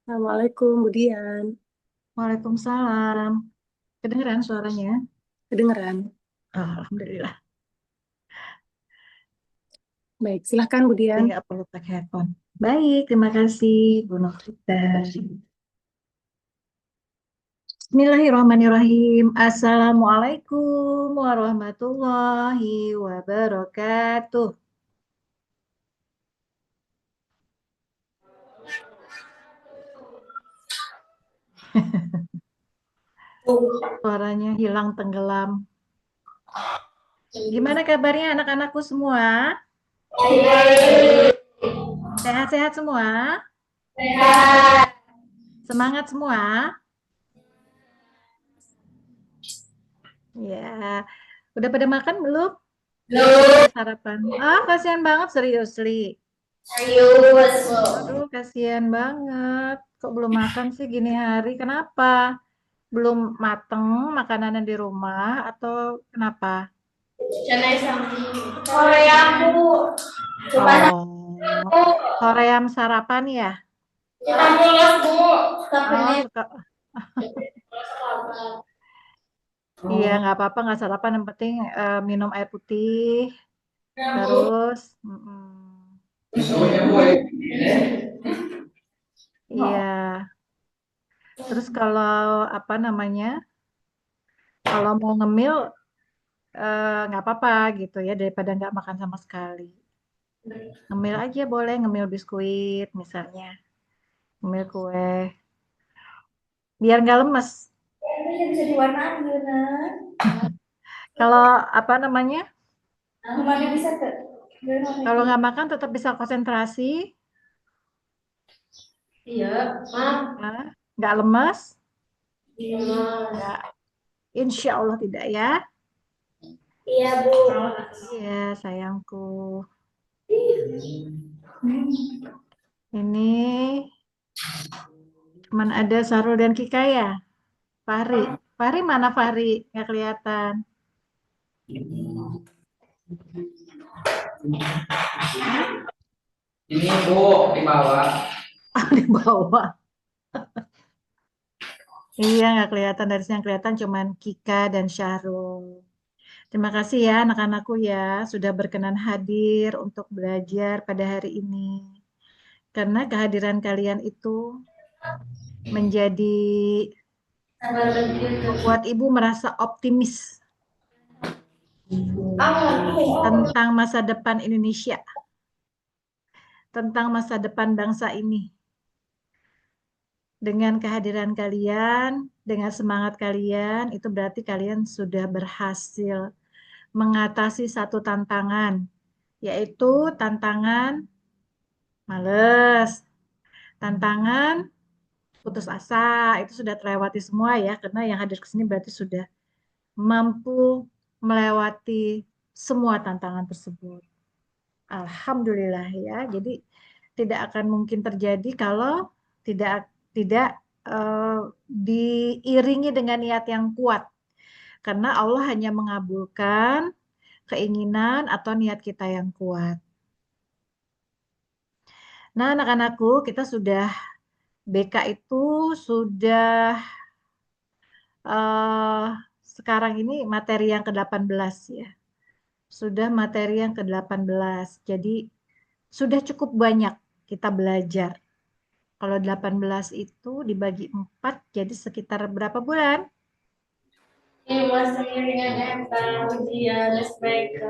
Assalamualaikum, Bu Dian. Waalaikumsalam. Kedengeran suaranya? Kedengeran? Alhamdulillah. Baik, silahkan Bu Jadi Dian. nggak perlu pakai headphone. Baik, terima kasih Bu Novita. Bismillahirrahmanirrahim. Assalamualaikum warahmatullahi wabarakatuh. Suaranya hilang tenggelam. Gimana kabarnya anak-anakku semua? Sehat-sehat semua? Semangat semua? Ya, udah pada makan belum? Sarapan. Ah, kasihan banget seriously. Aduh, kasihan banget. Kok belum makan sih gini hari? Kenapa? Belum mateng makanannya di rumah atau kenapa? Oh, soream sarapan ya? Oh, suka. Iya, nggak apa-apa, nggak sarapan. Yang penting minum air putih. Terus, iya. Terus kalau apa namanya? Kalau mau ngemil nggak apa-apa gitu ya daripada nggak makan sama sekali. Ngemil aja boleh, ngemil biskuit misalnya, ngemil kue, biar nggak lemes. Bisa diwarnain, Yuna. Kalau apa namanya, Mana bisa ke? kalau nggak makan tetap bisa konsentrasi, Iya, Mak. ya. Nggak lemes, Iya, Mas. nggak, insya Allah tidak ya. Iya, Bu. Iya sayangku. Ini cuman ada Sarul dan Kika ya. Fahri, Fahri mana Fahri? Nggak kelihatan. Hah? Ini Bu di bawah. Di bawah. Iya, nggak kelihatan, dari sini yang kelihatan cuman Kika dan Syahrul. Terima kasih ya anak-anakku ya sudah berkenan hadir untuk belajar pada hari ini. Karena kehadiran kalian itu menjadi membuat ibu merasa optimis tentang masa depan Indonesia, tentang masa depan bangsa ini. Dengan kehadiran kalian, dengan semangat kalian, itu berarti kalian sudah berhasil mengatasi satu tantangan, yaitu tantangan males, tantangan putus asa. Itu sudah terlewati semua ya, karena yang hadir ke sini berarti sudah mampu melewati semua tantangan tersebut. Alhamdulillah ya. Jadi tidak akan mungkin terjadi kalau tidak tidak diiringi dengan niat yang kuat. Karena Allah hanya mengabulkan keinginan atau niat kita yang kuat. Nah, anak-anakku, kita sudah BK itu sudah eh, sekarang ini materi yang ke-18 ya. Sudah materi yang ke-18. Jadi sudah cukup banyak kita belajar. Kalau 18 itu dibagi 4 jadi sekitar berapa bulan? Ini masih dengan Enta, ujian, SPK.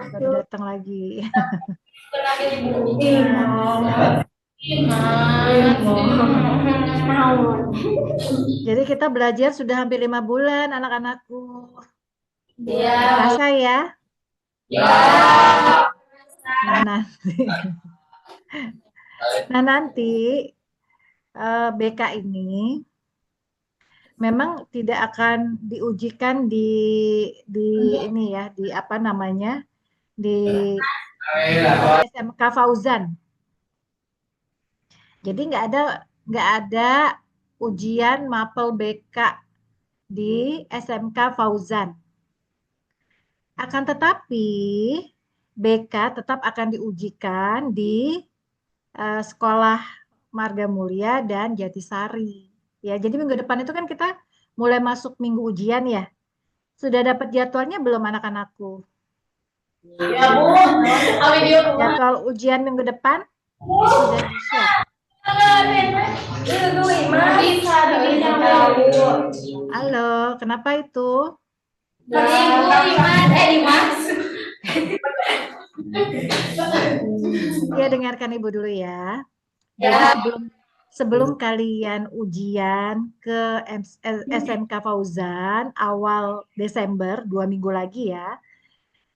Baru datang lagi. Jadi kita belajar sudah hampir 5 bulan anak-anakku. Iya. Rasa ya? Ya. Nah nanti, nah nanti BK ini memang tidak akan diujikan di ini ya, di apa namanya, di SMK Fauzan. Jadi nggak ada ujian mapel BK di SMK Fauzan. Akan tetapi BK tetap akan diujikan di sekolah Marga Mulia dan Jatisari. Ya, jadi minggu depan itu kan kita mulai masuk minggu ujian ya. Sudah dapat jadwalnya belum anak-anakku? Ya Bu, video kemana? Jadwal ujian minggu depan sudah di-share. Bisa, tahu. Halo, kenapa itu? Dimas. Ya, dengarkan Ibu dulu ya. Jadi Ya. sebelum kalian ujian ke SMK Fauzan awal Desember, 2 minggu lagi ya.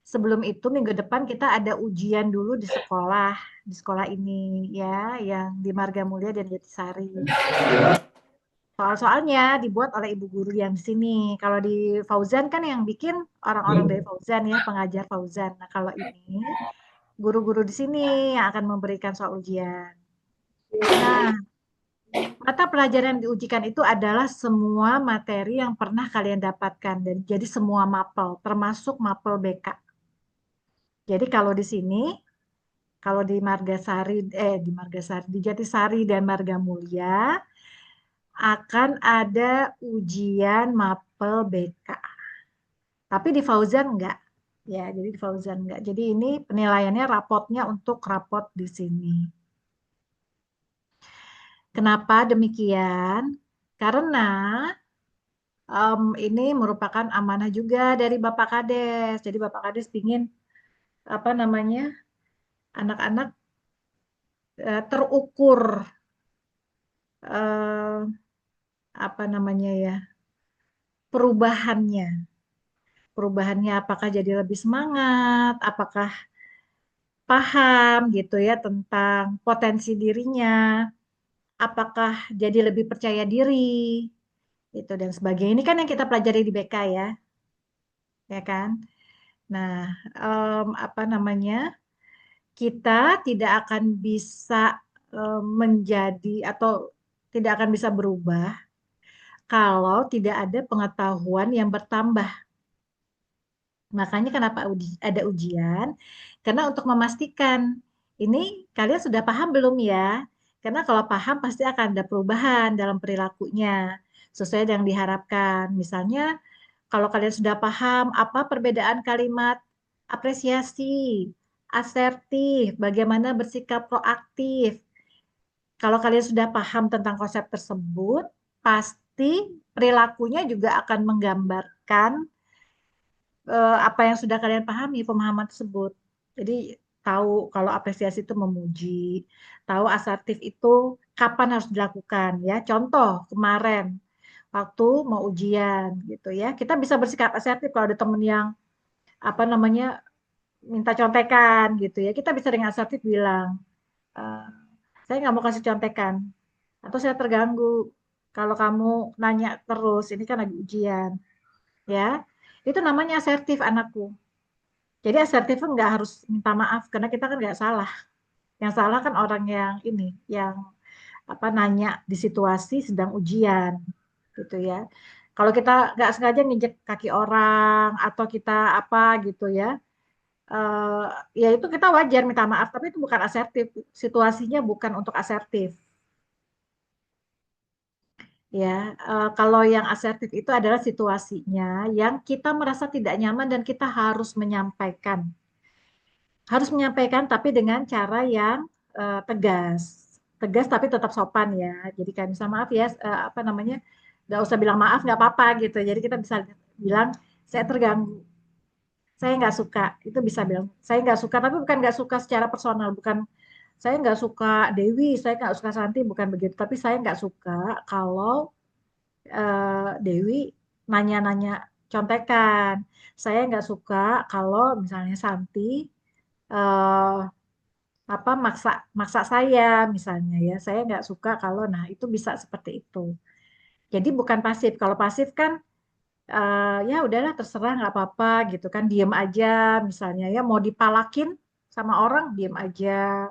Sebelum itu minggu depan kita ada ujian dulu di sekolah ini ya, yang di Marga Mulia dan Jatisari. Soal-soalnya dibuat oleh ibu guru yang di sini. Kalau di Fauzan kan yang bikin orang-orang dari Fauzan ya, pengajar Fauzan. Nah, kalau ini guru-guru di sini yang akan memberikan soal ujian. Nah, mata pelajaran yang diujikan itu adalah semua materi yang pernah kalian dapatkan dan jadi semua mapel, termasuk mapel BK. Jadi kalau di sini, kalau di di Jatisari dan Marga Mulia akan ada ujian mapel BK. Tapi di Fauzan enggak. Ya, jadi di Fauzan enggak. Jadi ini penilaiannya rapotnya untuk rapot di sini. Kenapa demikian? Karena ini merupakan amanah juga dari Bapak Kades. Jadi Bapak Kades ingin apa namanya anak-anak terukur eh, apa namanya ya perubahannya apakah jadi lebih semangat, apakah paham gitu ya tentang potensi dirinya, apakah jadi lebih percaya diri itu dan sebagainya. Ini kan yang kita pelajari di BK ya kan. Nah, apa namanya? Kita tidak akan bisa menjadi atau tidak akan bisa berubah kalau tidak ada pengetahuan yang bertambah. Makanya kenapa ada ujian? Karena untuk memastikan ini kalian sudah paham belum ya? Karena kalau paham pasti akan ada perubahan dalam perilakunya sesuai dengan diharapkan. Misalnya kalau kalian sudah paham apa perbedaan kalimat apresiasi, asertif, bagaimana bersikap proaktif. Kalau kalian sudah paham tentang konsep tersebut, pasti perilakunya juga akan menggambarkan apa yang sudah kalian pahami pemahaman tersebut. Jadi tahu kalau apresiasi itu memuji, tahu asertif itu kapan harus dilakukan ya. Contoh kemarin waktu mau ujian gitu ya, kita bisa bersikap asertif kalau ada temen yang apa namanya minta contekan gitu ya. Kita bisa dengan asertif bilang, "Eh, saya nggak mau kasih contekan atau saya terganggu kalau kamu nanya terus. Ini kan lagi ujian ya." Itu namanya asertif anakku. Jadi asertif nggak harus minta maaf karena kita kan nggak salah. Yang salah kan orang yang ini, yang apa nanya di situasi sedang ujian, gitu ya. Kalau kita nggak sengaja nginjek kaki orang atau kita apa gitu ya, eh, ya itu kita wajar minta maaf, tapi itu bukan asertif. Situasinya bukan untuk asertif. Ya, kalau yang asertif itu adalah situasinya yang kita merasa tidak nyaman dan kita harus menyampaikan. Harus menyampaikan tapi dengan cara yang tegas. Tegas tapi tetap sopan ya. Jadi kayak misalnya maaf ya, apa namanya, nggak usah bilang maaf, nggak apa-apa gitu. Jadi kita bisa bilang, saya terganggu, saya nggak suka. Itu bisa bilang, saya nggak suka, tapi bukan nggak suka secara personal. Bukan, saya nggak suka Dewi, saya nggak suka Santi, bukan begitu. Tapi saya nggak suka kalau Dewi nanya-nanya contekan. Saya nggak suka kalau misalnya Santi eh, apa maksa maksa saya misalnya ya saya nggak suka kalau nah itu bisa seperti itu jadi bukan pasif kalau pasif kan ya udahlah terserah nggak apa-apa gitu kan diem aja misalnya ya mau dipalakin sama orang diem aja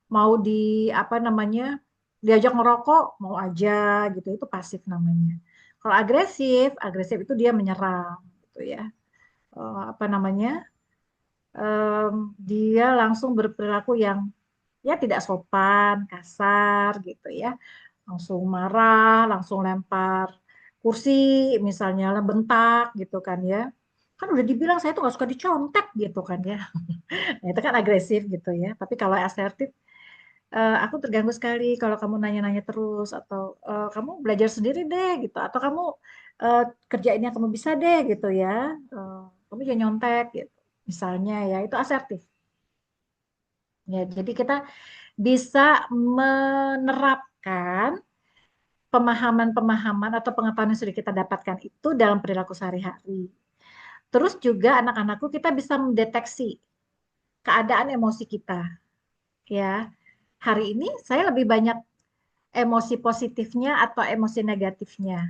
mau di apa namanya diajak ngerokok mau aja gitu itu pasif namanya kalau agresif agresif itu dia menyerang gitu ya. Apa namanya dia langsung berperilaku yang ya tidak sopan, kasar gitu ya, langsung marah, langsung lempar kursi misalnya, bentak gitu kan ya. Kan udah dibilang saya tuh gak suka dicontek gitu kan ya. Nah, itu kan agresif gitu ya. Tapi kalau asertif, aku terganggu sekali kalau kamu nanya-nanya terus, atau kamu belajar sendiri deh gitu, atau kamu kerjain yang kamu bisa deh gitu ya. Kamu jangan nyontek gitu. Misalnya ya, itu asertif. Ya, jadi kita bisa menerapkan pemahaman-pemahaman atau pengetahuan yang sudah kita dapatkan itu dalam perilaku sehari-hari. Terus juga anak-anakku kita bisa mendeteksi keadaan emosi kita. Ya, hari ini saya lebih banyak emosi positifnya atau emosi negatifnya.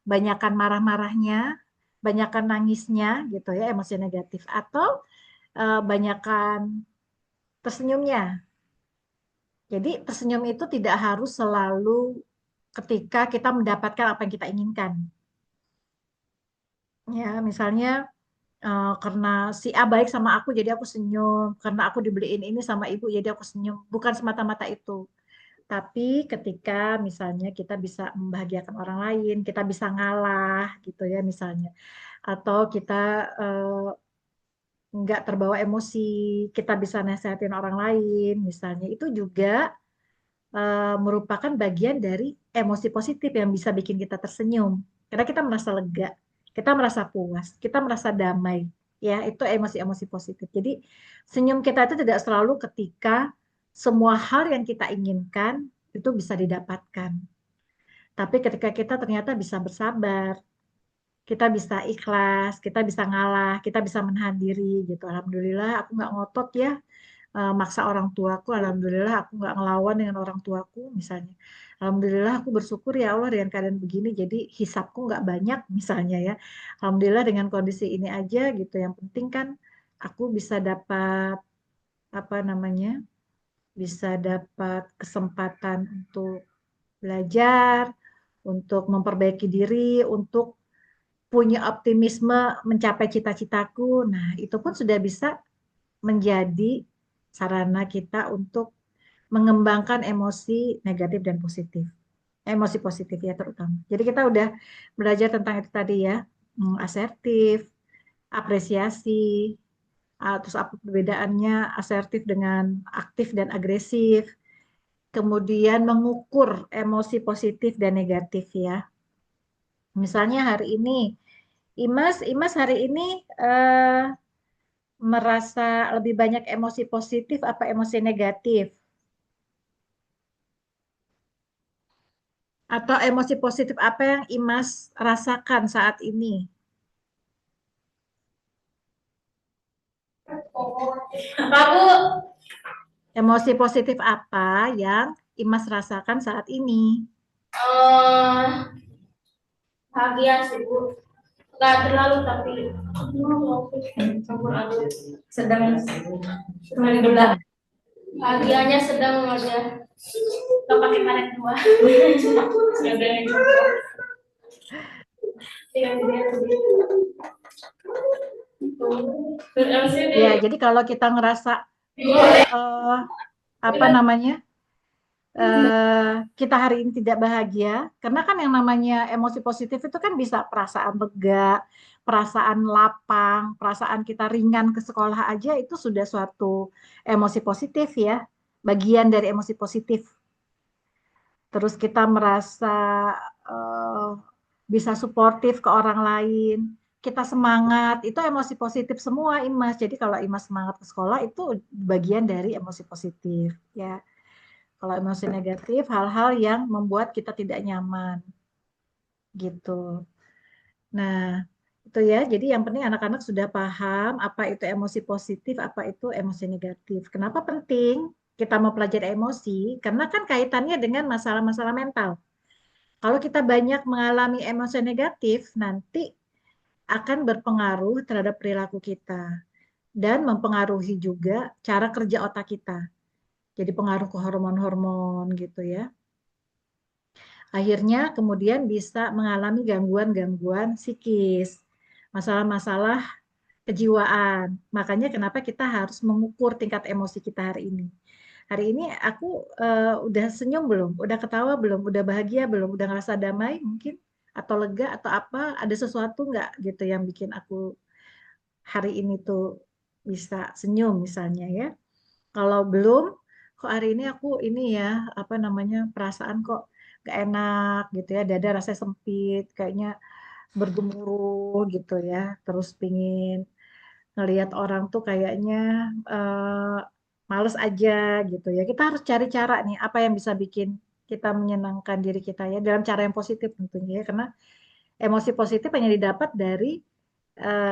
Banyakan marah-marahnya, banyakan nangisnya gitu ya, emosi negatif, atau banyakan tersenyumnya. Jadi tersenyum itu tidak harus selalu ketika kita mendapatkan apa yang kita inginkan. Ya, misalnya karena si A baik sama aku jadi aku senyum, karena aku dibeliin ini sama ibu jadi aku senyum. Bukan semata-mata itu. Tapi ketika misalnya kita bisa membahagiakan orang lain, kita bisa ngalah gitu ya misalnya. Atau kita nggak terbawa emosi, kita bisa nasihatin orang lain misalnya. Itu juga merupakan bagian dari emosi positif yang bisa bikin kita tersenyum. Karena kita merasa lega, kita merasa puas, kita merasa damai. Ya, itu emosi-emosi positif. Jadi, senyum kita itu tidak selalu ketika semua hal yang kita inginkan itu bisa didapatkan. Tapi ketika kita ternyata bisa bersabar, kita bisa ikhlas, kita bisa ngalah, kita bisa menahan diri gitu. Alhamdulillah aku nggak ngotot ya, maksa orang tuaku, alhamdulillah aku nggak ngelawan dengan orang tuaku misalnya. Alhamdulillah aku bersyukur ya Allah dengan keadaan begini, jadi hisapku nggak banyak misalnya ya. Alhamdulillah dengan kondisi ini aja gitu. Yang penting kan aku bisa dapat apa namanya, bisa dapat kesempatan untuk belajar, untuk memperbaiki diri, untuk punya optimisme mencapai cita-citaku. Nah, itu pun sudah bisa menjadi sarana kita untuk mengembangkan emosi negatif dan positif. Emosi positif ya terutama. Jadi kita udah belajar tentang itu tadi ya. Asertif, apresiasi, terus apa perbedaannya asertif dengan aktif dan agresif. Kemudian mengukur emosi positif dan negatif ya. Misalnya hari ini, Imas hari ini merasa lebih banyak emosi positif apa emosi negatif? Atau emosi positif apa yang Imas rasakan saat ini? Apa Bu? Emosi positif apa yang Imas rasakan saat ini? Bahagia sih Bu. Gak terlalu tapi sedang sedang bahagianya sedang aja. Gak pakai karet dua. Ya, jadi kalau kita ngerasa apa namanya, kita hari ini tidak bahagia, karena kan yang namanya emosi positif itu kan bisa perasaan lega, perasaan lapang, perasaan kita ringan ke sekolah aja itu sudah suatu emosi positif ya, bagian dari emosi positif. Terus kita merasa uh, bisa suportif ke orang lain, kita semangat, itu emosi positif semua Imas. Jadi kalau Imas semangat ke sekolah itu bagian dari emosi positif ya. Kalau emosi negatif hal-hal yang membuat kita tidak nyaman gitu. Nah, itu ya. Jadi yang penting anak-anak sudah paham apa itu emosi positif, apa itu emosi negatif. Kenapa penting kita mempelajari emosi? Karena kan kaitannya dengan masalah-masalah mental. Kalau kita banyak mengalami emosi negatif, nanti akan berpengaruh terhadap perilaku kita dan mempengaruhi juga cara kerja otak kita. Jadi pengaruh ke hormon-hormon gitu ya. Akhirnya kemudian bisa mengalami gangguan-gangguan psikis, masalah-masalah kejiwaan. Makanya kenapa kita harus mengukur tingkat emosi kita hari ini. Hari ini aku udah senyum belum? Udah ketawa belum? Udah bahagia belum? Udah ngerasa damai mungkin? Atau lega atau apa? Ada sesuatu nggak gitu yang bikin aku hari ini tuh bisa senyum misalnya ya? Kalau belum, kok hari ini aku ini ya, apa namanya, perasaan kok gak enak gitu ya, dada rasanya sempit, kayaknya bergemuruh gitu ya, terus pingin ngelihat orang tuh kayaknya eh, males aja gitu ya. Kita harus cari cara nih, apa yang bisa bikin kita menyenangkan diri kita ya, dalam cara yang positif tentunya ya, karena emosi positif hanya didapat dari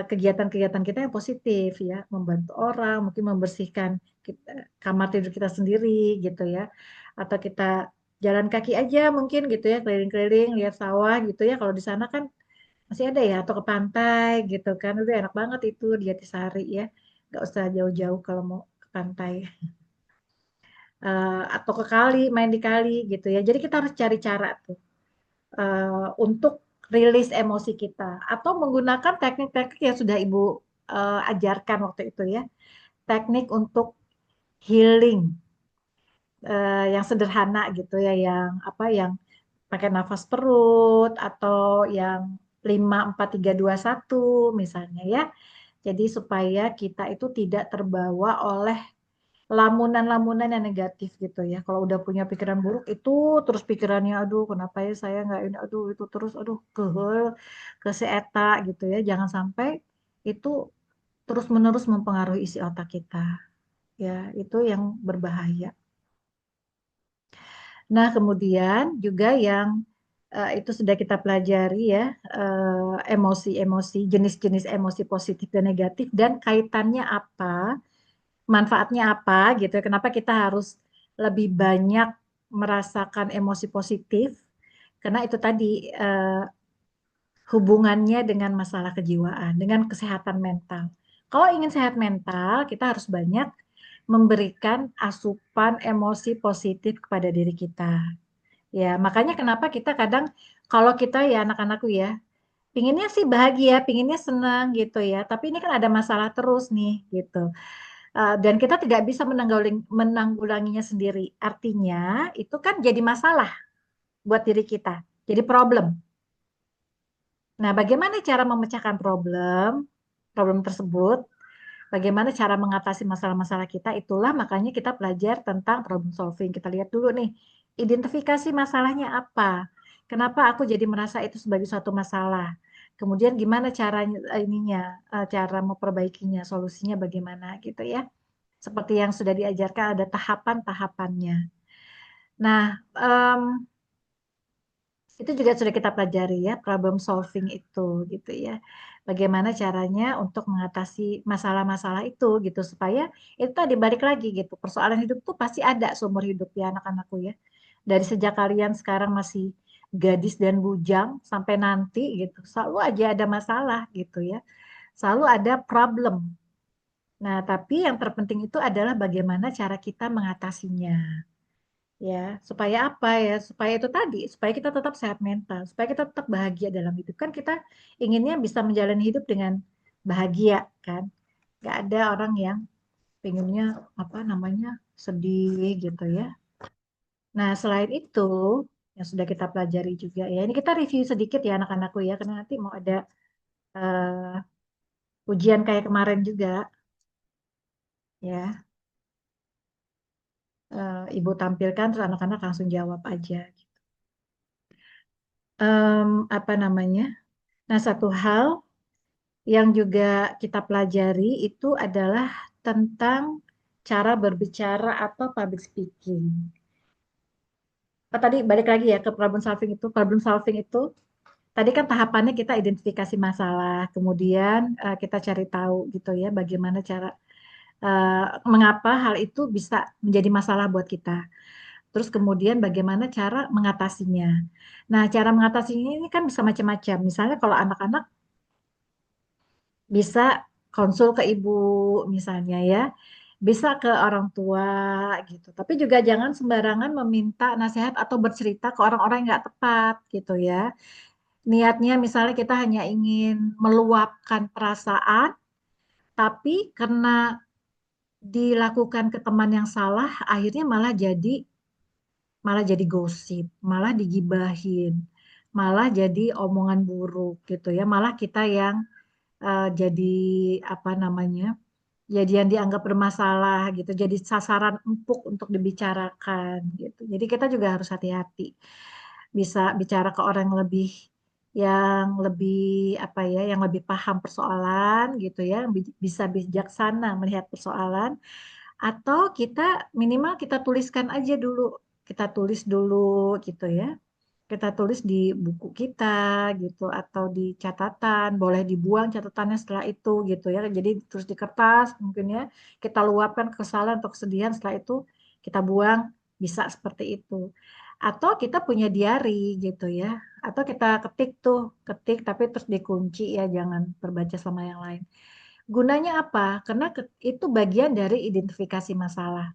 kegiatan-kegiatan kita yang positif ya, membantu orang, mungkin membersihkan kamar tidur kita sendiri gitu ya, atau kita jalan kaki aja mungkin gitu ya, keliling-keliling lihat sawah gitu ya, kalau di sana kan masih ada ya, atau ke pantai gitu kan, udah enak banget itu di Jatisari ya, nggak usah jauh-jauh kalau mau ke pantai. Atau ke kali, main di kali gitu ya, jadi kita harus cari cara tuh untuk rilis emosi kita atau menggunakan teknik-teknik yang sudah Ibu ajarkan waktu itu ya. Teknik untuk healing yang sederhana gitu ya, yang apa yang pakai nafas perut atau yang 5 4 3 2 1 misalnya ya. Jadi supaya kita itu tidak terbawa oleh lamunan-lamunan yang negatif gitu ya. Kalau udah punya pikiran buruk itu terus pikirannya aduh kenapa ya saya nggak ini aduh itu terus aduh ke si eta gitu ya. Jangan sampai itu terus-menerus mempengaruhi isi otak kita. Ya, itu yang berbahaya. Nah, kemudian juga yang itu sudah kita pelajari ya, emosi-emosi, jenis-jenis emosi positif dan negatif dan kaitannya apa, manfaatnya apa gitu ya. Kenapa kita harus lebih banyak merasakan emosi positif? Karena itu tadi hubungannya dengan masalah kejiwaan, dengan kesehatan mental. Kalau ingin sehat mental, kita harus banyak memberikan asupan emosi positif kepada diri kita. Ya, makanya kenapa kita kadang kalau kita ya anak-anakku ya, pinginnya sih bahagia, pinginnya senang gitu ya. Tapi ini kan ada masalah terus nih gitu. Dan kita tidak bisa menanggulanginya sendiri. Artinya itu kan jadi masalah buat diri kita, jadi problem. Nah, bagaimana cara memecahkan problem tersebut? Bagaimana cara mengatasi masalah-masalah kita? Itulah makanya kita belajar tentang problem solving. Kita lihat dulu nih, identifikasi masalahnya apa? Kenapa aku jadi merasa itu sebagai suatu masalah? Kemudian gimana caranya cara memperbaikinya, solusinya bagaimana gitu ya? Seperti yang sudah diajarkan ada tahapan-tahapannya. Nah, itu juga sudah kita pelajari ya, problem solving itu gitu ya. Bagaimana caranya untuk mengatasi masalah-masalah itu gitu supaya itu tadi balik lagi gitu. Persoalan hidup tuh pasti ada seumur hidup ya anak-anakku ya. Dari sejak kalian sekarang masih gadis dan bujang sampai nanti gitu, selalu aja ada masalah gitu ya. Selalu ada problem. Nah, tapi yang terpenting itu adalah bagaimana cara kita mengatasinya. Ya, supaya apa ya? Supaya itu tadi, supaya kita tetap sehat mental, supaya kita tetap bahagia dalam hidup. Kan kita inginnya bisa menjalani hidup dengan bahagia, kan? Gak ada orang yang pengennya apa namanya sedih gitu ya. Nah, selain itu yang sudah kita pelajari juga ya. Ini kita review sedikit ya anak-anakku ya, karena nanti mau ada ujian kayak kemarin juga ya. Ibu tampilkan terus anak-anak langsung jawab aja. Apa namanya? Nah, satu hal yang juga kita pelajari itu adalah tentang cara berbicara atau public speaking. Tadi balik lagi ya ke problem solving itu. Problem solving itu tadi kan tahapannya kita identifikasi masalah, kemudian kita cari tahu gitu ya bagaimana cara mengapa hal itu bisa menjadi masalah buat kita. Terus kemudian bagaimana cara mengatasinya. Nah, cara mengatasinya ini kan bisa macam-macam. Misalnya kalau anak-anak bisa konsul ke ibu misalnya ya, bisa ke orang tua gitu. Tapi juga jangan sembarangan meminta nasihat atau bercerita ke orang-orang yang nggak tepat gitu ya. Niatnya misalnya kita hanya ingin meluapkan perasaan, tapi karena dilakukan ke teman yang salah, akhirnya malah jadi gosip, malah digibahin, malah jadi omongan buruk gitu ya. Malah kita yang jadi apa namanya? Jadi yang dianggap bermasalah gitu, jadi sasaran empuk untuk dibicarakan gitu. Jadi kita juga harus hati-hati bisa bicara ke orang yang lebih apa ya, yang lebih paham persoalan gitu ya, bisa bijaksana melihat persoalan, atau kita minimal kita tuliskan aja dulu, kita tulis dulu gitu ya. Kita tulis di buku kita gitu atau di catatan, boleh dibuang catatannya setelah itu gitu ya. Jadi terus di kertas mungkin ya, kita luapkan kesalahan atau kesedihan, setelah itu kita buang, bisa seperti itu. Atau kita punya diary gitu ya. Atau kita ketik tapi terus dikunci ya, jangan terbaca sama yang lain. Gunanya apa? Karena itu bagian dari identifikasi masalah.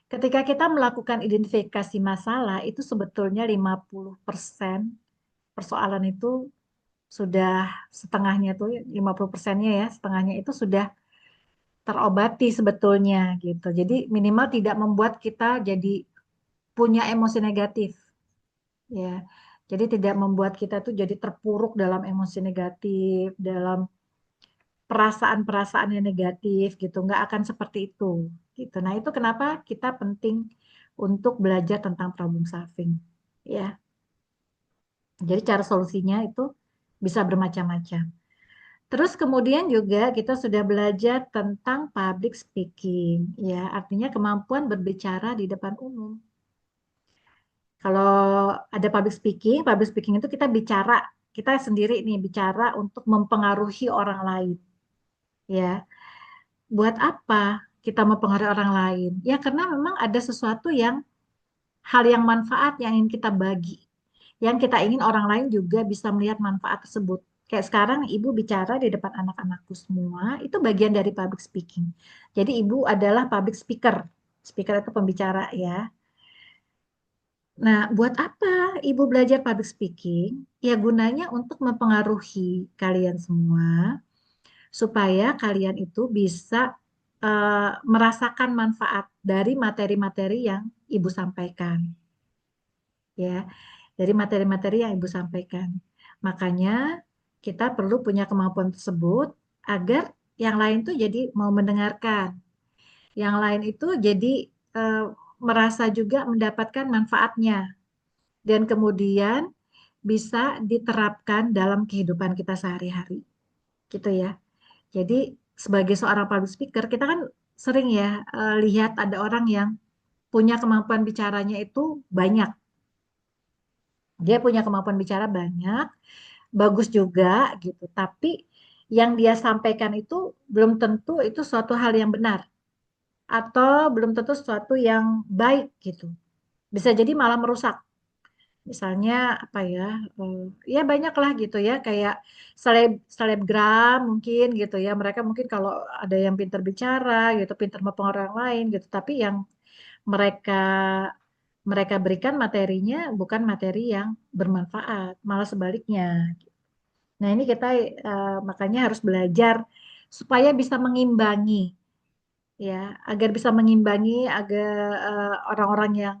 Ketika kita melakukan identifikasi masalah, itu sebetulnya 50% persoalan itu sudah setengahnya tuh, 50%-nya ya, setengahnya itu sudah terobati sebetulnya gitu. Jadi minimal tidak membuat kita jadi punya emosi negatif ya. Jadi tidak membuat kita tuh jadi terpuruk dalam emosi negatif, dalam perasaan-perasaan yang negatif gitu. Nggak akan seperti itu gitu. Nah, itu kenapa kita penting untuk belajar tentang problem solving ya. Jadi cara solusinya itu bisa bermacam-macam. Terus kemudian juga kita sudah belajar tentang public speaking, ya, artinya kemampuan berbicara di depan umum. Kalau ada public speaking itu kita bicara, kita sendiri nih bicara untuk mempengaruhi orang lain, ya. Buat apa kita mempengaruhi orang lain? Ya karena memang ada sesuatu hal yang manfaat yang ingin kita bagi, yang kita ingin orang lain juga bisa melihat manfaat tersebut. Kayak sekarang ibu bicara di depan anak-anakku semua, itu bagian dari public speaking. Jadi ibu adalah public speaker. Speaker itu pembicara ya. Nah, buat apa ibu belajar public speaking? Ya gunanya untuk mempengaruhi kalian semua, supaya kalian itu bisa merasakan manfaat dari materi-materi yang ibu sampaikan. Ya, dari materi-materi yang Ibu sampaikan. Makanya kita perlu punya kemampuan tersebut agar yang lain tuh jadi mau mendengarkan. Yang lain itu jadi eh, merasa juga mendapatkan manfaatnya dan kemudian bisa diterapkan dalam kehidupan kita sehari-hari. Gitu ya. Jadi sebagai seorang public speaker kita kan sering ya lihat ada orang yang punya kemampuan bicaranya itu banyak. Dia punya kemampuan bicara banyak, bagus juga gitu. Tapi yang dia sampaikan itu belum tentu itu suatu hal yang benar atau belum tentu suatu yang baik gitu. Bisa jadi malah merusak. Misalnya apa ya? Ya banyak lah gitu ya, kayak selebgram mungkin gitu ya. Mereka mungkin kalau ada yang pintar bicara gitu, pintar mempengaruhi orang lain gitu, tapi yang mereka mereka berikan materinya bukan materi yang bermanfaat, malah sebaliknya. Nah, ini kita makanya harus belajar supaya bisa mengimbangi ya, agar bisa mengimbangi agar orang-orang yang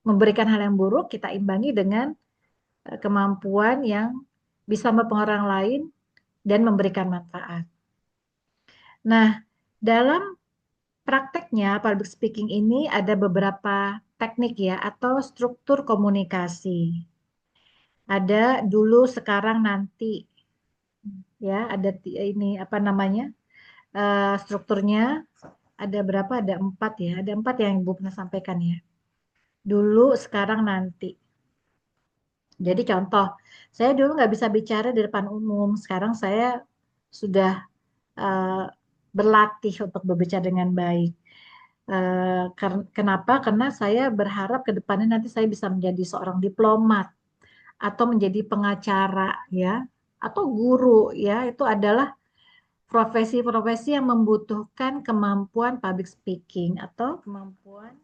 memberikan hal yang buruk kita imbangi dengan kemampuan yang bisa mempengaruhi orang lain dan memberikan manfaat. Nah, dalam prakteknya public speaking ini ada beberapa teknik ya atau struktur komunikasi. Ada dulu, sekarang, nanti. Ya, ada ini apa namanya? Strukturnya ada berapa? Ada 4 ya. Ada 4 yang Ibu pernah sampaikan ya. Dulu, sekarang, nanti. Jadi contoh, saya dulu nggak bisa bicara di depan umum. Sekarang saya sudah eh, berlatih untuk berbicara dengan baik. Kenapa? Karena saya berharap ke depannya nanti saya bisa menjadi seorang diplomat atau menjadi pengacara ya, atau guru ya. Itu adalah profesi-profesi yang membutuhkan kemampuan public speaking atau kemampuan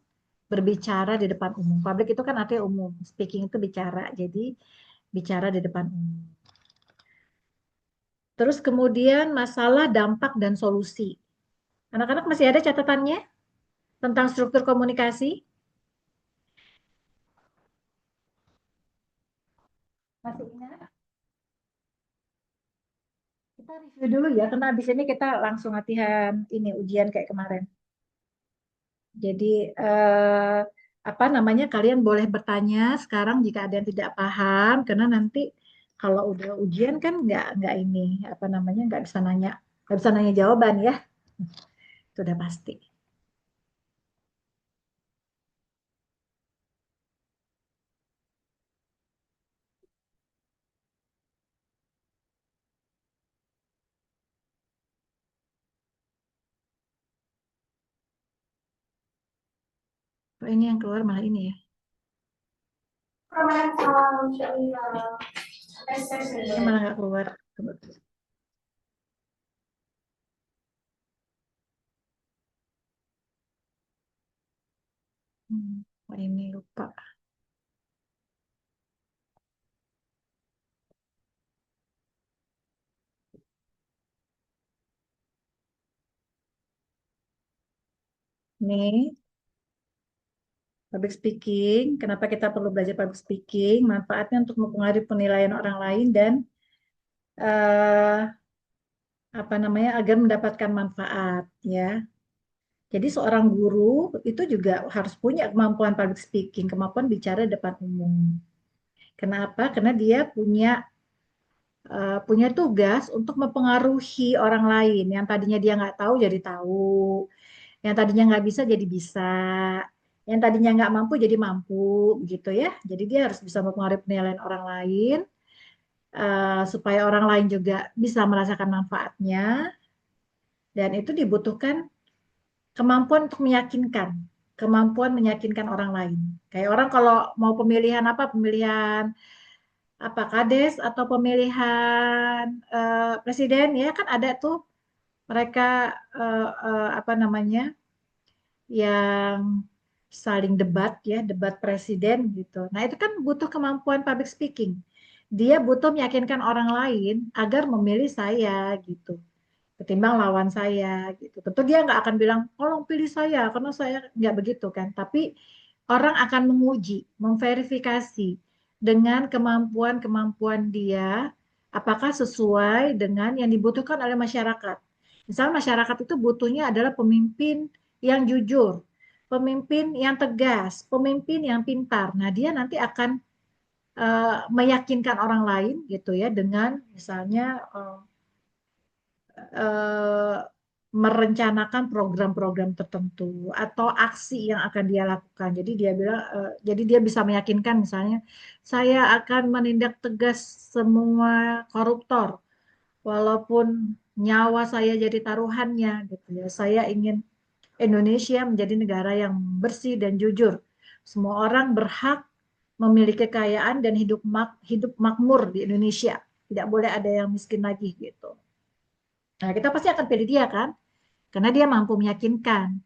berbicara di depan umum. Public itu kan artinya umum, speaking itu bicara, jadi bicara di depan umum. Terus kemudian masalah, dampak, dan solusi. Anak-anak masih ada catatannya tentang struktur komunikasi? Masih ingat? Kita review dulu ya, karena habis ini kita langsung latihan ini ujian kayak kemarin. Jadi apa namanya, kalian boleh bertanya sekarang jika ada yang tidak paham, karena nanti kalau udah ujian kan nggak ini apa namanya, nggak bisa nanya jawaban ya, sudah pasti. Oh, ini yang keluar malah ini ya. Ini malah nggak keluar. Oh, ini lupa. Nih, public speaking. Kenapa kita perlu belajar public speaking? Manfaatnya untuk mempengaruhi penilaian orang lain dan eh, apa namanya, agar mendapatkan manfaat ya. Jadi seorang guru itu juga harus punya kemampuan public speaking, kemampuan bicara di depan umum. Kenapa? Karena dia punya tugas untuk mempengaruhi orang lain. Yang tadinya dia nggak tahu jadi tahu, yang tadinya nggak bisa jadi bisa, yang tadinya nggak mampu jadi mampu, gitu ya. Jadi dia harus bisa mempengaruhi penilaian orang lain, supaya orang lain juga bisa merasakan manfaatnya, dan itu dibutuhkan kemampuan untuk meyakinkan, kemampuan meyakinkan orang lain. Kayak orang kalau mau pemilihan apa, pemilihan apa kades atau pemilihan presiden ya, kan ada tuh mereka apa namanya, yang saling debat ya, debat presiden gitu. Nah, itu kan butuh kemampuan public speaking. Dia butuh meyakinkan orang lain agar memilih saya gitu, ketimbang lawan saya gitu. Tentu dia nggak akan bilang, tolong pilih saya, karena saya nggak begitu kan. Tapi orang akan menguji, memverifikasi dengan kemampuan-kemampuan dia, apakah sesuai dengan yang dibutuhkan oleh masyarakat. Misal masyarakat itu butuhnya adalah pemimpin yang jujur, pemimpin yang tegas, pemimpin yang pintar. Nah, dia nanti akan meyakinkan orang lain gitu ya, dengan misalnya eh, merencanakan program-program tertentu atau aksi yang akan dia lakukan. Jadi dia bilang, jadi dia bisa meyakinkan misalnya, saya akan menindak tegas semua koruptor, walaupun nyawa saya jadi taruhannya, gitu ya. Saya ingin Indonesia menjadi negara yang bersih dan jujur. Semua orang berhak memiliki kekayaan dan hidup makmur di Indonesia. Tidak boleh ada yang miskin lagi gitu. Nah, kita pasti akan pilih dia kan, karena dia mampu meyakinkan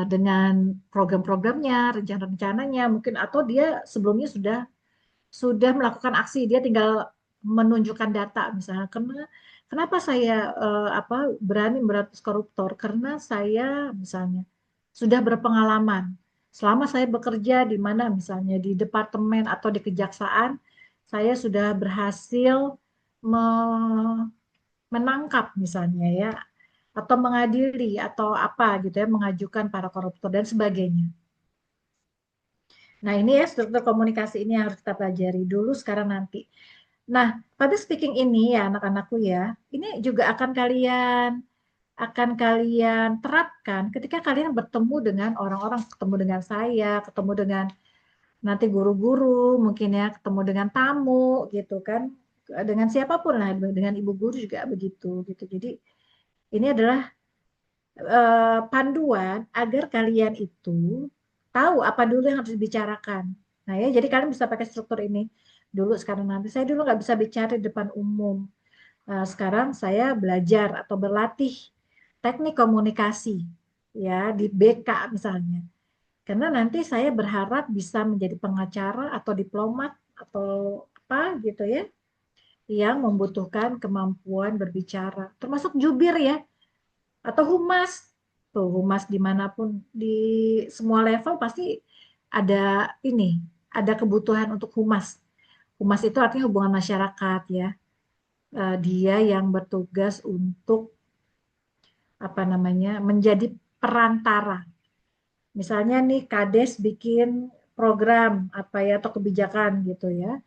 dengan program-programnya, rencana-rencananya mungkin, atau dia sebelumnya sudah melakukan aksi, dia tinggal menunjukkan data misalnya. Kenapa saya apa berani memberantas koruptor? Karena saya misalnya sudah berpengalaman. Selama saya bekerja di mana misalnya di departemen atau di kejaksaan, saya sudah berhasil menangkap misalnya ya, atau mengadili atau apa gitu ya, mengajukan para koruptor dan sebagainya. Nah, ini ya struktur komunikasi ini yang harus kita pelajari dulu sekarang nanti. Nah, pada speaking ini ya anak-anakku ya, ini juga akan kalian terapkan ketika kalian bertemu dengan orang-orang, ketemu dengan saya, ketemu dengan nanti guru-guru, mungkin ya, ketemu dengan tamu gitu kan, dengan siapapun lah, dengan ibu guru juga begitu gitu. Jadi ini adalah panduan agar kalian itu tahu apa dulu yang harus dibicarakan. Nah ya, jadi kalian bisa pakai struktur ini dulu sekarang nanti. Saya dulu nggak bisa bicara di depan umum. Sekarang saya belajar atau berlatih teknik komunikasi ya di BK misalnya. Karena nanti saya berharap bisa menjadi pengacara atau diplomat atau apa gitu ya, yang membutuhkan kemampuan berbicara, termasuk jubir ya, atau humas Tuh, humas dimanapun, di semua level pasti ada ini, ada kebutuhan untuk humas. Humas itu artinya hubungan masyarakat ya. Dia yang bertugas untuk apa namanya menjadi perantara. Misalnya nih Kades bikin program apa ya atau kebijakan gitu ya.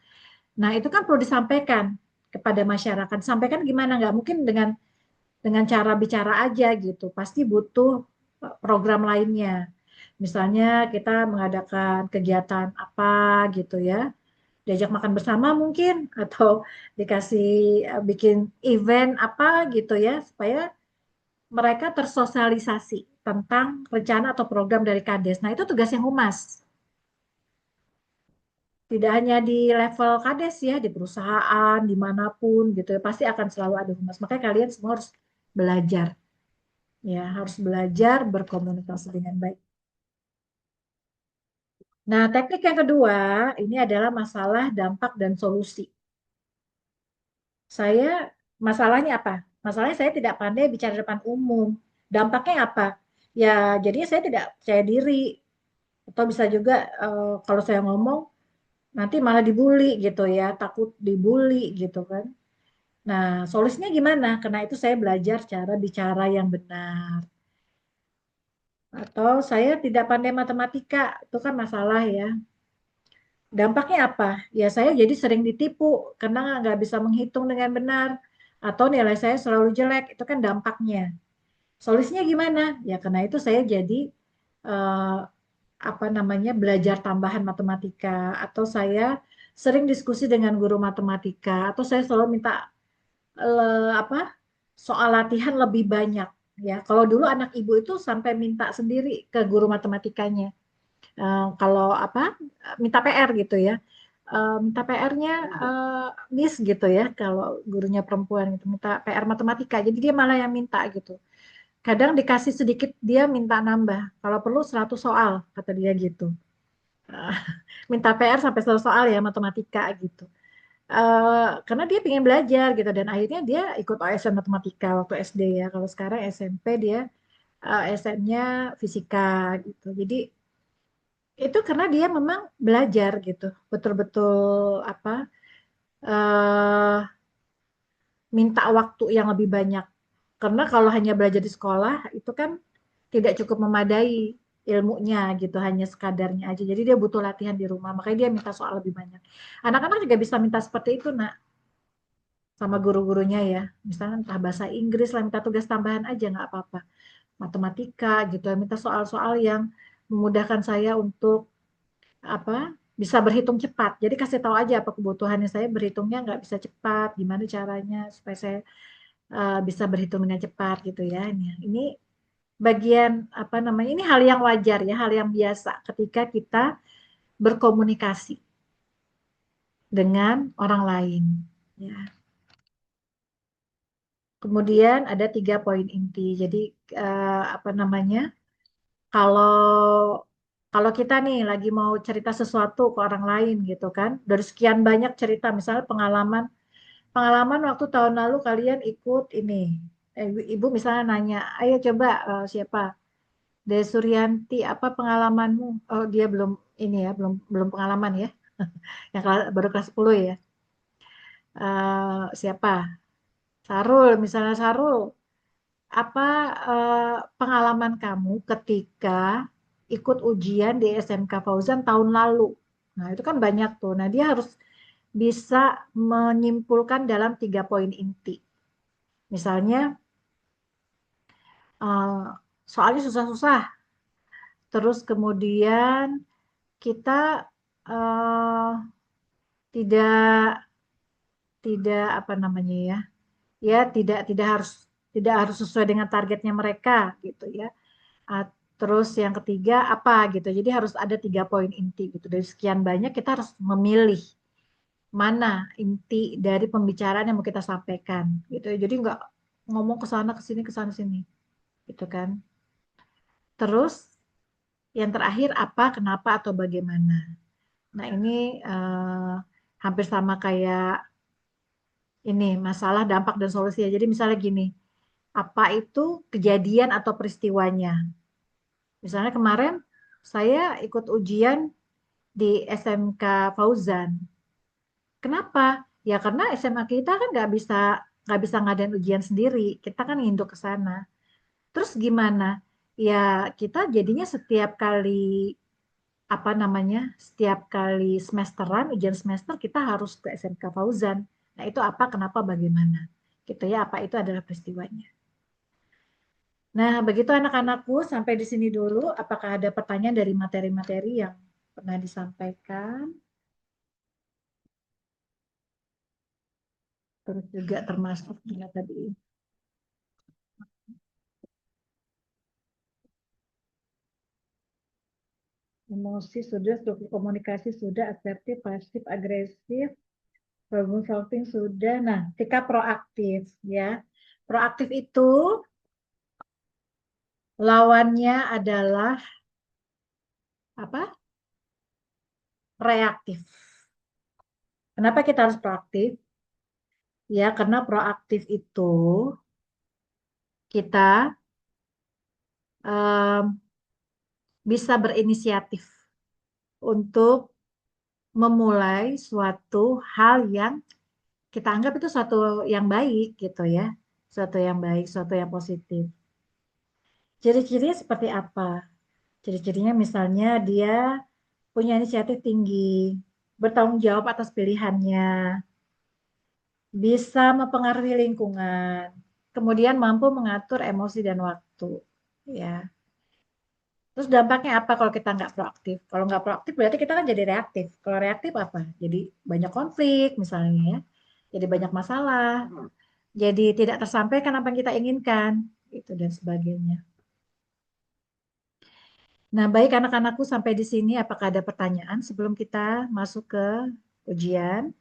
Nah itu kan perlu disampaikan kepada masyarakat. Sampaikan gimana? Nggak mungkin dengan cara bicara aja gitu. Pasti butuh program lainnya. Misalnya kita mengadakan kegiatan apa gitu ya. Diajak makan bersama mungkin atau dikasih bikin event apa gitu ya supaya mereka tersosialisasi tentang rencana atau program dari Kades. Nah, itu tugasnya humas. Tidak hanya di level Kades ya, di perusahaan, dimanapun gitu ya, pasti akan selalu ada humas. Makanya kalian semua harus belajar. Ya, harus belajar berkomunikasi dengan baik. Nah, teknik yang kedua, ini adalah masalah dampak dan solusi. Saya, masalahnya apa? Masalahnya saya tidak pandai bicara depan umum. Dampaknya apa? Ya, jadinya saya tidak percaya diri. Atau bisa juga kalau saya ngomong nanti malah dibully gitu ya, takut dibully gitu kan. Nah, solusinya gimana? Karena itu saya belajar cara bicara yang benar. Atau saya tidak pandai matematika, itu kan masalah ya. Dampaknya apa? Ya saya jadi sering ditipu karena nggak bisa menghitung dengan benar. Atau nilai saya selalu jelek, itu kan dampaknya. Solusinya gimana? Ya karena itu saya jadi eh, apa namanya belajar tambahan matematika atau saya sering diskusi dengan guru matematika atau saya selalu minta apa soal latihan lebih banyak ya. Kalau dulu anak ibu itu sampai minta sendiri ke guru matematikanya. Kalau apa minta PR gitu ya. Minta PR-nya Miss gitu ya. Kalau gurunya perempuan itu minta PR matematika. Jadi dia malah yang minta gitu. Kadang dikasih sedikit dia minta nambah. Kalau perlu 100 soal kata dia gitu. Eh, Minta PR sampai 100 soal ya matematika gitu. Karena dia pengen belajar gitu dan akhirnya dia ikut OSN matematika waktu SD ya. Kalau sekarang SMP dia SM-nya fisika gitu. Jadi itu karena dia memang belajar gitu, betul-betul apa eh, minta waktu yang lebih banyak. Karena kalau hanya belajar di sekolah itu kan tidak cukup memadai ilmunya gitu, hanya sekadarnya aja. Jadi dia butuh latihan di rumah, makanya dia minta soal lebih banyak. Anak-anak juga bisa minta seperti itu, nak, sama guru-gurunya ya. Misalnya entah bahasa Inggris lah, minta tugas tambahan aja nggak apa-apa. Matematika gitu, minta soal-soal yang memudahkan saya untuk apa bisa berhitung cepat. Jadi kasih tahu aja apa kebutuhannya saya berhitungnya nggak bisa cepat, gimana caranya supaya saya bisa berhitung dengan cepat gitu ya. Ini bagian apa namanya? Ini hal yang wajar ya, hal yang biasa ketika kita berkomunikasi dengan orang lain. Ya. Kemudian ada 3 poin inti. Jadi apa namanya? Kalau kalau kita nih lagi mau cerita sesuatu ke orang lain gitu kan, dari sekian banyak cerita, misalnya pengalaman pengalaman waktu tahun lalu kalian ikut ini, ibu misalnya nanya, ayo coba siapa, Suryanti apa pengalamanmu? Oh dia belum ini ya, belum belum pengalaman ya, yang baru kelas 10 ya. Siapa? Sarul, misalnya Sarul, apa pengalaman kamu ketika ikut ujian di SMK Fauzan tahun lalu? Nah itu kan banyak tuh. Nah dia harus bisa menyimpulkan dalam 3 poin inti. Misalnya soalnya susah-susah. Terus kemudian kita eh, tidak tidak apa namanya ya, ya tidak harus sesuai dengan targetnya mereka gitu ya. Ah, Terus yang ketiga apa gitu. Jadi harus ada 3 poin inti gitu. Dari sekian banyak kita harus memilih mana inti dari pembicaraan yang mau kita sampaikan gitu. Jadi nggak ngomong ke sana sini gitu kan. Terus yang terakhir apa, kenapa atau bagaimana. Nah ini hampir sama kayak ini masalah dampak dan solusi ya. Jadi misalnya gini, apa itu kejadian atau peristiwanya. Misalnya kemarin saya ikut ujian di SMK Fauzan. Kenapa? Ya karena SMA kita kan nggak bisa ngadain ujian sendiri. Kita kan nginduk ke sana. Terus gimana? Ya kita jadinya setiap kali setiap kali semesteran ujian semester kita harus ke SMK Fauzan. Nah itu apa? Kenapa? Bagaimana? Gitu ya. Apa itu adalah peristiwanya? Nah begitu anak-anakku sampai di sini dulu. Apakah ada pertanyaan dari materi-materi yang pernah disampaikan? Terus juga termasuk juga tadi emosi sudah, struktur komunikasi sudah, asertif, pasif, agresif, problem solving sudah. Nah, sikap proaktif ya. Proaktif itu lawannya adalah apa? Reaktif. Kenapa kita harus proaktif? Ya, karena proaktif itu kita bisa berinisiatif untuk memulai suatu hal yang kita anggap itu suatu yang baik gitu ya. Suatu yang baik, suatu yang positif. Ciri-cirinya seperti apa? Ciri-cirinya misalnya dia punya inisiatif tinggi, bertanggung jawab atas pilihannya, bisa mempengaruhi lingkungan, kemudian mampu mengatur emosi dan waktu. Ya. Terus dampaknya apa kalau kita nggak proaktif? Kalau nggak proaktif berarti kita kan jadi reaktif. Kalau reaktif apa? Jadi banyak konflik misalnya ya. Jadi banyak masalah. Jadi tidak tersampaikan apa yang kita inginkan. Itu dan sebagainya. Nah, baik anak-anakku sampai di sini apakah ada pertanyaan sebelum kita masuk ke ujian?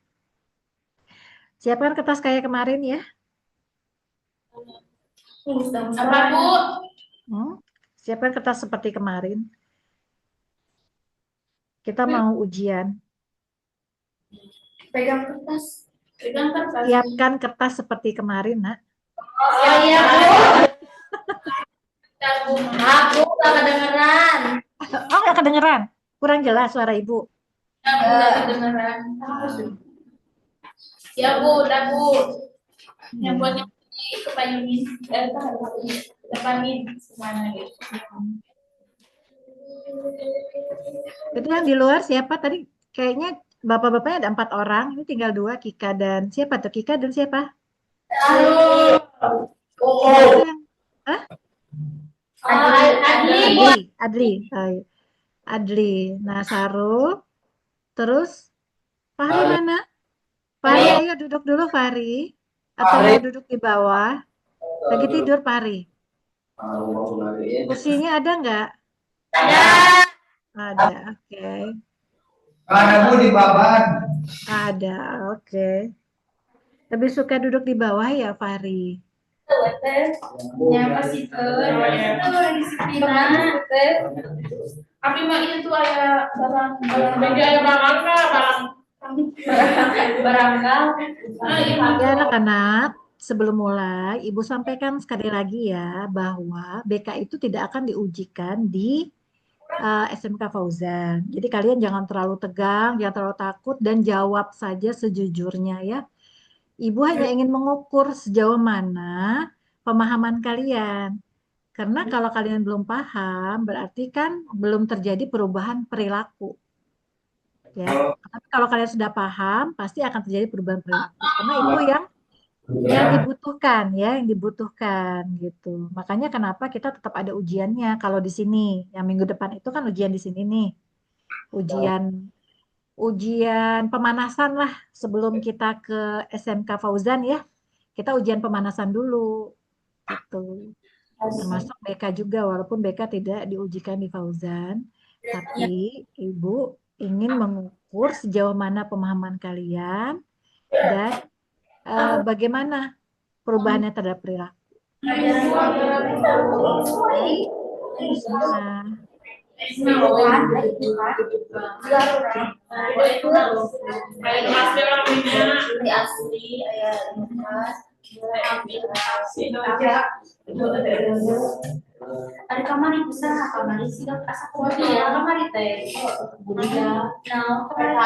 Siapkan kertas kayak kemarin ya. Apa, Bu? Siapkan kertas seperti kemarin. Kita mau ujian. Pegang kertas. Pegang kertas. Siapkan kertas seperti kemarin, Nak. Oh iya, Bu. Aku nggak kedengeran. Oh, nggak kedengeran. Kurang jelas suara Ibu. Nggak kedengeran. Ya, Bu, udah, Bu. Yang buatnya kepayungin. Depanin semuanya gitu. Itu yang di luar siapa tadi? Kayaknya bapak-bapaknya ada 4 orang. Ini tinggal 2, Kika dan siapa tuh? Kika dan siapa? Halo. Hah? Adli. Adli. Oh, iya. Adli. Nah, Saru. Terus Fahri mana? Fahri, ayo duduk dulu Fahri. Atau mau duduk di bawah? Lagi tidur Fahri. Kursinya ada nggak? Ada. Ada, oke. Ada Bu di bawah. Ada, oke. Lebih suka duduk di bawah ya Fahri? Ya pasti disiplinan. Tapi mah itu ada barang Ya anak-anak, sebelum mulai, Ibu sampaikan sekali lagi ya bahwa BK itu tidak akan diujikan di SMK Fauzan. Jadi kalian jangan terlalu tegang, jangan terlalu takut dan jawab saja sejujurnya ya. Ibu hanya ingin mengukur sejauh mana pemahaman kalian. Karena kalau kalian belum paham, berarti kan belum terjadi perubahan perilaku. Ya. Tapi kalau kalian sudah paham, pasti akan terjadi perubahan perilaku. Karena itu yang dibutuhkan ya, yang dibutuhkan gitu. Makanya kenapa kita tetap ada ujiannya kalau di sini. Yang minggu depan itu kan ujian di sini nih. Ujian pemanasan lah sebelum kita ke SMK Fauzan ya. Kita ujian pemanasan dulu gitu. Termasuk BK juga walaupun BK tidak diujikan di Fauzan, tapi Ibu ingin mengukur sejauh mana pemahaman kalian dan bagaimana perubahannya terhadap perilaku. Oke. Bismillah. asli ayat Ada kamar ibu sah, kamar isi dok asa kuat ya, kamar teh. Budia, nah, kamar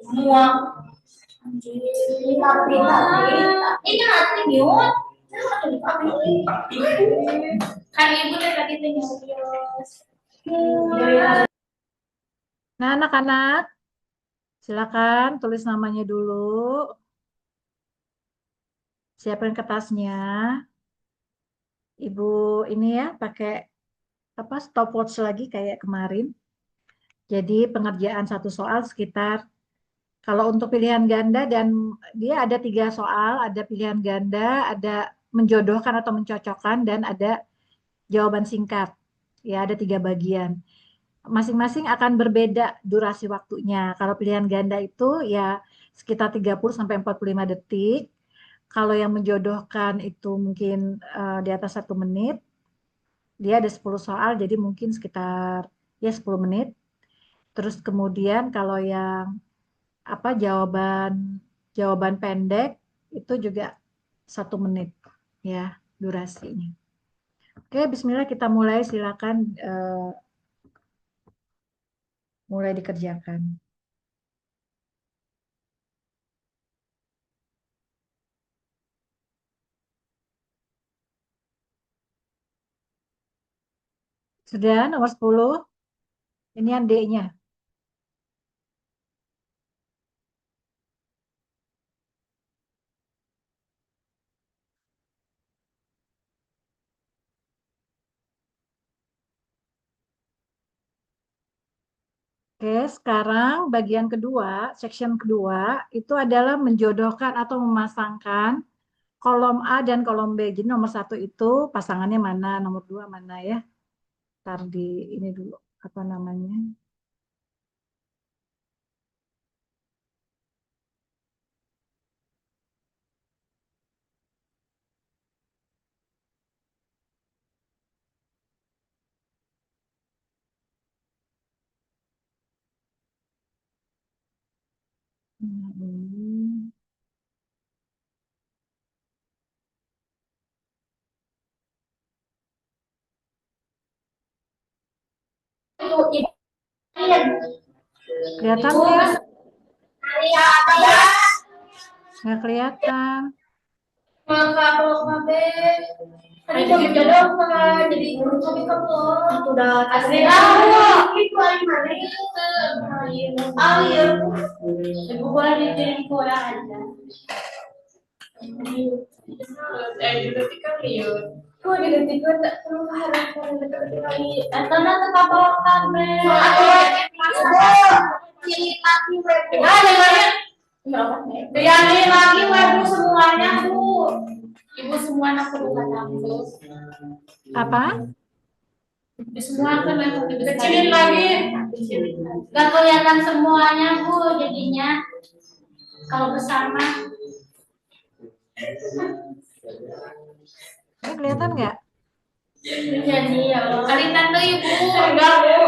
semua. Tapi ini nanti nyut. Kan ibu tadi nyut. Nah, anak-anak, silakan tulis namanya dulu. Siapin kertasnya. Ibu ini ya pakai apa stopwatch lagi kayak kemarin. Jadi pengerjaan satu soal sekitar kalau untuk pilihan ganda dan dia ada 3 soal, ada pilihan ganda, ada menjodohkan atau mencocokkan dan ada jawaban singkat. Ya, ada 3 bagian. Masing-masing akan berbeda durasi waktunya. Kalau pilihan ganda itu ya sekitar 30 sampai 45 detik. Kalau yang menjodohkan itu mungkin di atas 1 menit. Dia ada 10 soal, jadi mungkin sekitar ya 10 menit. Terus kemudian kalau yang apa jawaban pendek itu juga 1 menit ya durasinya. Oke, Bismillah kita mulai. Silakan mulai dikerjakan. Sudah nomor 10. Ini yang D-nya. Oke, sekarang bagian kedua, section kedua, itu adalah menjodohkan atau memasangkan kolom A dan kolom B. Jadi nomor 1 itu pasangannya mana, nomor 2 mana ya. Ntar di ini dulu, apa namanya. Hmm. Kelihatan nggak? Nggak kelihatan. Tadi kami jodohkan, jadi guru kami kamu. Sudah asli awal. Itu air mana itu? Air. Ibu boleh dikirim ke orang aja. Detik kali ya. Kau di detik kau tak perlu harap detik kali. Atau nanti kapal kami. Cili lagi web. Ada banyak. Cili lagi web semuanya bu. Ibu semua anak perlu aku. Apa? Semua kan kecilin lagi. Gak kelihatan semuanya bu jadinya. Kalau bersama. Ini kelihatan nggak? Jadi ya kelihatan tuh ibu. Enggak bu.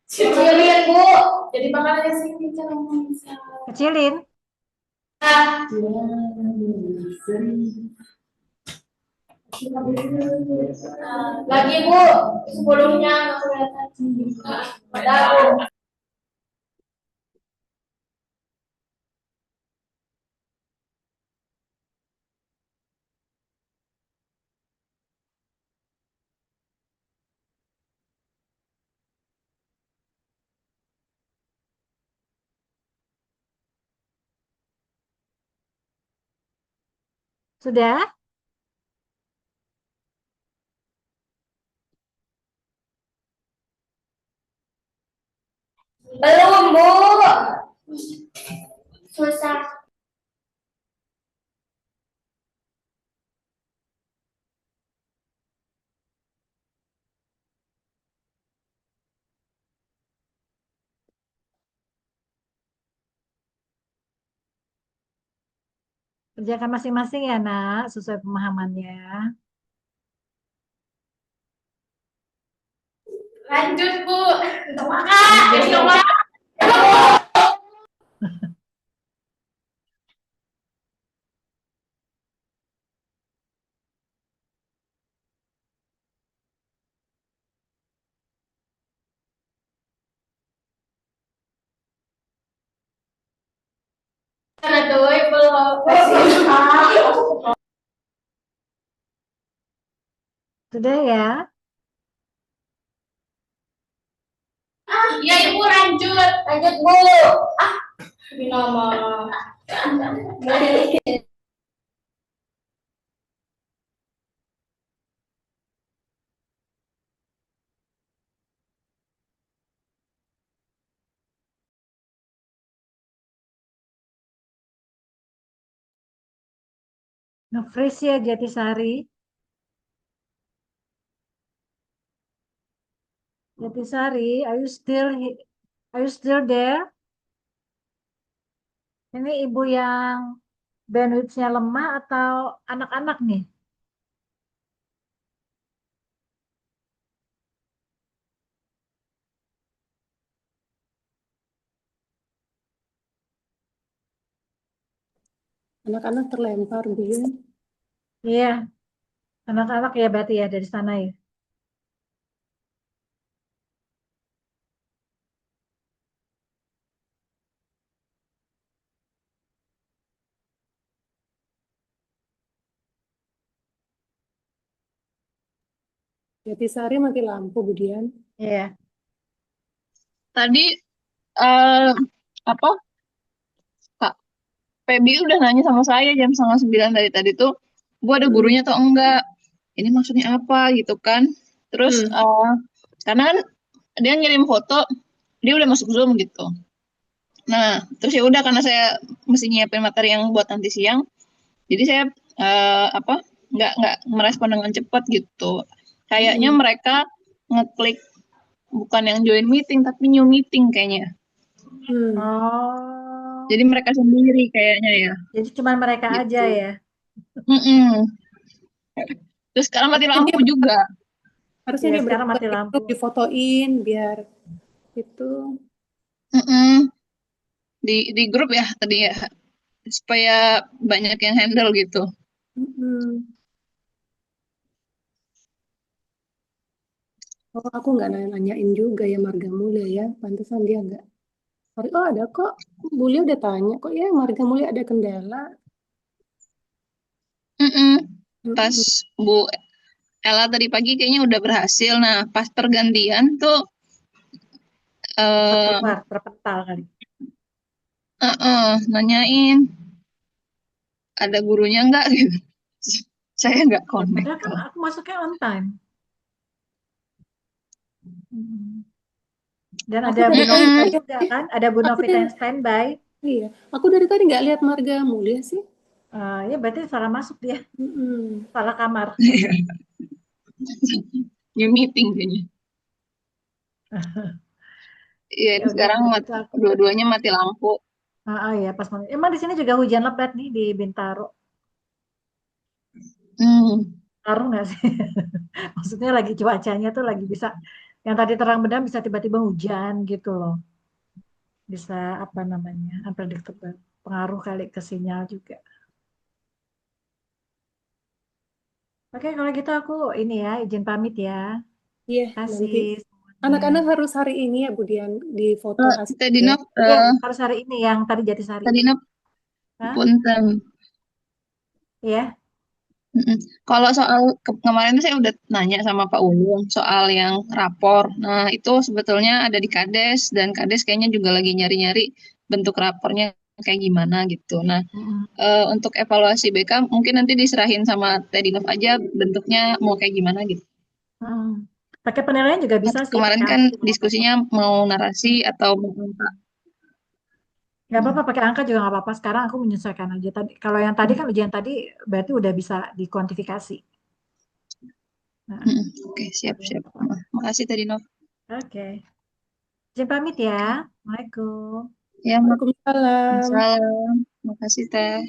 Kecilin bu. Jadi bakalannya sini cara Kecilin. Lagi bu, sebelumnya nggak kelihatan. Padahal Sudah? belum bu. Susah. Kerjakan masing-masing ya, Nak, sesuai pemahamannya. Lanjut bu. Untuk makan. belum. Sudah ya? Iya, Ibu lanjut. Lanjut, Bu. Ini nama. Nge-freeze ya Jatisari. Jatisari, are you still there? Ini ibu yang bandwidth-nya lemah atau anak-anak nih? Anak-anak terlempar, Bu ya. Iya, anak-anak ya berarti ya dari sana ya. Jatisari mati lampu, Bu Dian. Iya. Tadi apa Kak Feby udah nanya sama saya jam 8:30 dari tadi tuh, Bu ada gurunya atau enggak? Ini maksudnya apa gitu kan? Terus karena kan dia ngirim foto, dia udah masuk Zoom gitu. Nah, terus ya udah karena saya mesti nyiapin materi yang buat nanti siang, jadi saya apa nggak merespon dengan cepat gitu. Kayaknya mereka ngeklik bukan yang join meeting tapi new meeting kayaknya. Oh, Jadi mereka sendiri kayaknya ya. jadi cuma mereka Gitu. aja ya. Mm-mm. Terus sekarang mati lampu juga. Harusnya Iya, dia sekarang mati berapa lampu. grup difotoin biar itu. Mm-mm. Di grup ya tadi ya, supaya banyak yang handle gitu. Oh, aku nggak nanyain juga ya Marga Mulia ya. Pantesan dia nggak. Oh, ada kok. Mulia udah tanya kok ya Marga Mulia ada kendala. Mm-mm. Pas Mm-mm. Bu Ella tadi pagi kayaknya udah berhasil. Nah, pas pergantian tuh Keluar, terpental kali. nanyain ada gurunya nggak gitu. Saya nggak Ya, connect. padahal kan aku masuknya on time. Dan Aku ada Bu dari tadi Novita nggak juga kan, ada Bu Aku Novita dari- yang standby. Iya, aku dari tadi nggak lihat Marga Mulia sih. Ya berarti salah masuk dia, Mm-mm. salah kamar. New meeting kayaknya. Iya, Ya ini udah, sekarang kalau gitu aku. dua-duanya mati lampu. Ya pas mau. Emang di sini juga hujan lebat nih di Bintaro. Ngaruh nggak sih? Maksudnya lagi cuacanya tuh lagi bisa, yang tadi terang benderang bisa tiba-tiba hujan gitu loh. Bisa apa namanya, unpredictable. Pengaruh kali ke sinyal juga. Oke, kalau gitu aku ini ya, izin pamit ya. Iya, nanti Kasih semuanya. anak-anak harus hari ini ya Bu Dian di foto hasil Tadi ya. Nov, Iya, harus hari ini yang tadi Jatisari. tadi Nov, Hah? punten. Iya. Mm-mm. Kalau soal kemarin tuh saya udah nanya sama Pak Ulung soal yang rapor. Nah, itu sebetulnya ada di Kades dan Kades kayaknya juga lagi nyari-nyari bentuk rapornya kayak gimana gitu. Nah, untuk evaluasi BK mungkin nanti diserahin sama Tedinov aja bentuknya mau kayak gimana gitu. Pakai penilaian juga bisa sih. Kemarin pakai kan angka juga diskusinya mau narasi atau mau angka. nggak apa-apa, pakai angka juga nggak apa-apa. Sekarang aku menyesuaikan aja. Tadi, kalau yang tadi kan ujian tadi berarti udah bisa dikuantifikasi. Nah, Oke, siap-siap. Makasih Tedinov. Oke. Izin pamit ya. Assalamualaikum. Ya, Waalaikumsalam. Salam. Makasih Teh.